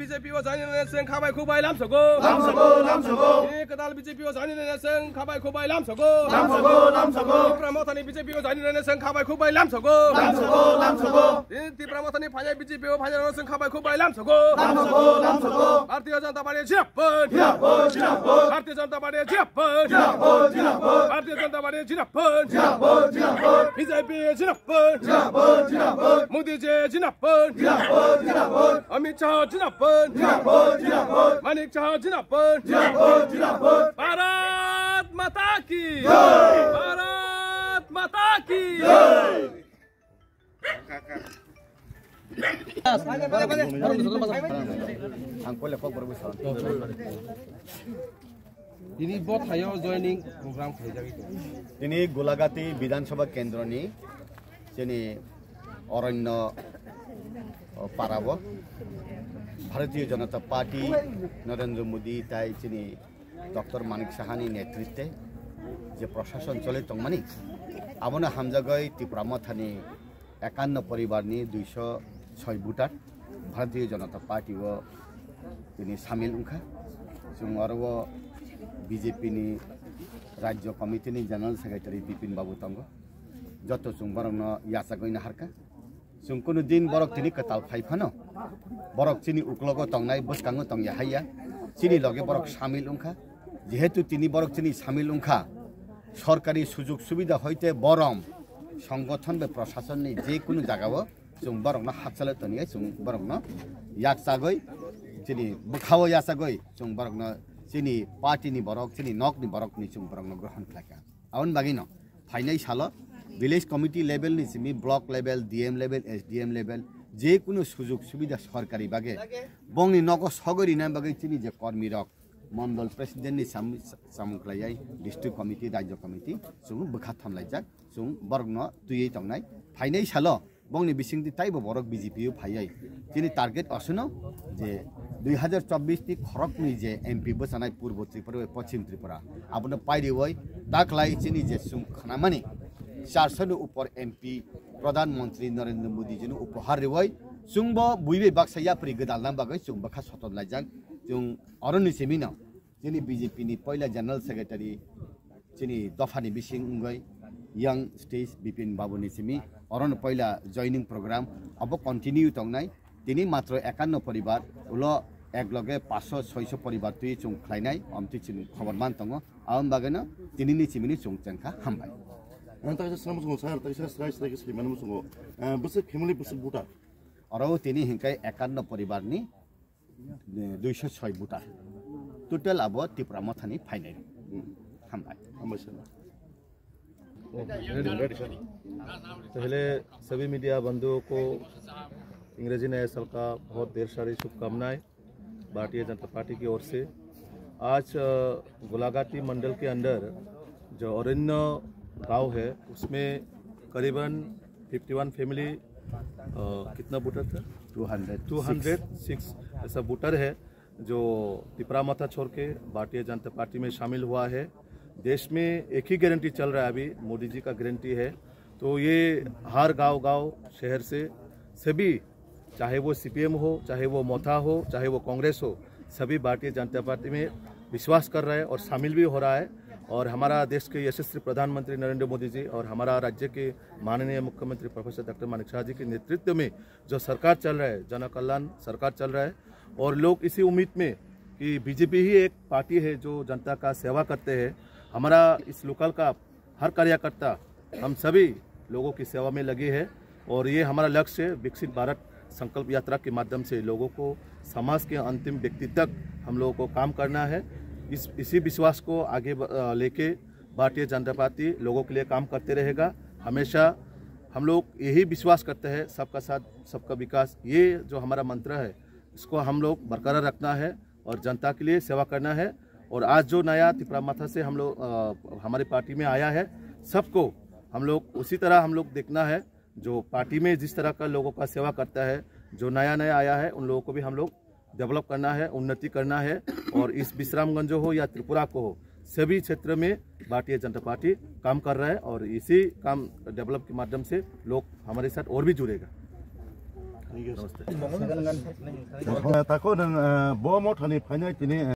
BJP wa zani na seng khabai khubai lam sogo ini kedal BJP wa zani na seng khabai khubai lam sogo Pramothani BJP wa zani na seng khabai khubai lam sogo ini Pramothani phajai BJP wa phajai na seng khabai khubai lam sogo Bharatiya Janata Party jinapad Bharatiya Janata Party jinapad Bharatiya Janata Party jinapad BJP jinapad Modi ji jinapad Amit Shah jinapad Manik Shah jinapad Bharat Mata ki Bharat Mata ki ini bot hayo joining program khajagi ini Golagati Bidhanasabha Kendra ni jeni Aranya Parabo Bharatiya Janata Party Narendra Modi tai jeni Dr. Manik Shahani netritwe je prashashan chole tongmani abona hamjagai Pramothani 51 परिवार नि 206 voter Bharatiya Janata party वो तिनी शामिल उनखा जों आरो BJP नि राज्य कमिटी नि जनरल सेक्रेटरी बिपिन बाबू तंग जतो जों बरंग यासा गइन हारका जों कुनु दिन बरक तिनी कताल फाइफानो बरक चिनी उक्लगो तंगनाय बसकांगो तंगया हाया चिनी लगे बरक शामिल उनखा जेहेतु तिनी बरक चिनी शामिल उनखा सरकारी सुजुग सुविधा हइते बरम संगठन बे प्रशासन नि जे कुनु जागाव जों बरंग हातसाले तनिया जों बरंग याकसागै चिनी बखाव यासागै जों बरंग चिनी पार्टी नि बरक चिनी नक नि बरक नि जों बरंग ग्रहण खाका आउन बागिन फाइनाइ साल विलेज कमिटी लेभल नि सिमी block level DM level SDM level जे कुनु सुजुग सुविधा सरकारी बागे बंगनि नक सगरि ना बागे चिनी जे कर्मी रक मंडल प्रेसिडेंट नि सामुखलाय डिस्ट्रिक्ट कमिटी राज्य कमिटी जों बखा थमलायजाक जों बरगन दुयै तंगनाय फाइनाइ साल बंगनि बिसिंति ताइबो बरक बीजेपी फायै तिनि टार्गेट असनो जे 2024 नि खरकनि जे एमपी बसानाय पूर्व त्रिपुरा पश्चिम त्रिपुरा आबनो पाइरिवय दाखलाय चिनि जे सुं खनामानि 400 ऊपर एमपी प्रधानमंत्री नरेंद्र मोदी जिनु उपहार रिवय सुंबो बुइबे बाक्साया प्रि गदाल नाम बागै सुं बखा सतन लायजाक जों अरनि सेमिना चिनि बीजेपी नि पहिला जनरल सेक्रेटरी चिनि दफानि बिसिं उंगै यंग स्टेज बिपिन बाबू निसिमी अरन पहिला जॉइनिंग प्रोग्राम अब कंटिन्यू तंगनाय तिनी मात्र 51 परिवार उलो एकलगे 500-600 परिवार तुइ चुं खलायनाय अमति चिनि खबरमान तंग आम बागेन तिनी नि चिमिनि चुं चंखा हामबाय नंतर सनमसुंग सार तैसा स्ट्राइक सलिमानमुसुंग बसे फेमिली बसे बुटा अरौ तिनी हिंकाय 51 परिवार नि 206 बुटा टोटल अब Pramothani फाइनाइ हामबाय पहले सभी मीडिया बंधुओं को इंग्रेजी नए साल का बहुत ढेर सारी शुभकामनाएं भारतीय जनता पार्टी की ओर से। आज गोलाघाटी मंडल के अंदर जो अरण्य गांव है उसमें करीबन 51 फैमिली कितना वोटर था 206 ऐसा वोटर है जो Pramothani छोड़ के भारतीय जनता पार्टी में शामिल हुआ है। देश में एक ही गारंटी चल रहा है अभी मोदी जी का गारंटी है तो ये हर गांव शहर से सभी चाहे वो सीपीएम हो चाहे वो मोथा हो चाहे वो कांग्रेस हो सभी भारतीय जनता पार्टी में विश्वास कर रहा है और शामिल भी हो रहा है। और हमारा देश के यशस्वी प्रधानमंत्री नरेंद्र मोदी जी और हमारा राज्य के माननीय मुख्यमंत्री प्रोफेसर डॉक्टर मानिक शाह जी के नेतृत्व में जो सरकार चल रहा है जन कल्याण सरकार चल रहा है और लोग इसी उम्मीद में कि बीजेपी ही एक पार्टी है जो जनता का सेवा करते हैं। हमारा इस लोकल का हर कार्यकर्ता हम सभी लोगों की सेवा में लगे हैं और ये हमारा लक्ष्य है विकसित भारत संकल्प यात्रा के माध्यम से लोगों को समाज के अंतिम व्यक्ति तक हम लोगों को काम करना है। इसी विश्वास को आगे लेके भारतीय जनता पार्टी लोगों के लिए काम करते रहेगा। हमेशा हम लोग यही विश्वास करते हैं सबका साथ सबका विकास, ये जो हमारा मंत्र है इसको हम लोग बरकरार रखना है और जनता के लिए सेवा करना है। और आज जो नया Pramothani से हम लोग हमारी पार्टी में आया है सबको हम लोग उसी तरह हम लोग देखना है जो पार्टी में जिस तरह का लोगों का सेवा करता है जो नया आया है उन लोगों को भी हम लोग डेवलप करना है उन्नति करना है। और इस विश्रामगंज हो या त्रिपुरा को हो सभी क्षेत्र में भारतीय जनता पार्टी काम कर रहा है और इसी काम डेवलप के माध्यम से लोग हमारे साथ और भी जुड़ेगा। Tako dan bo mo thani phanya kini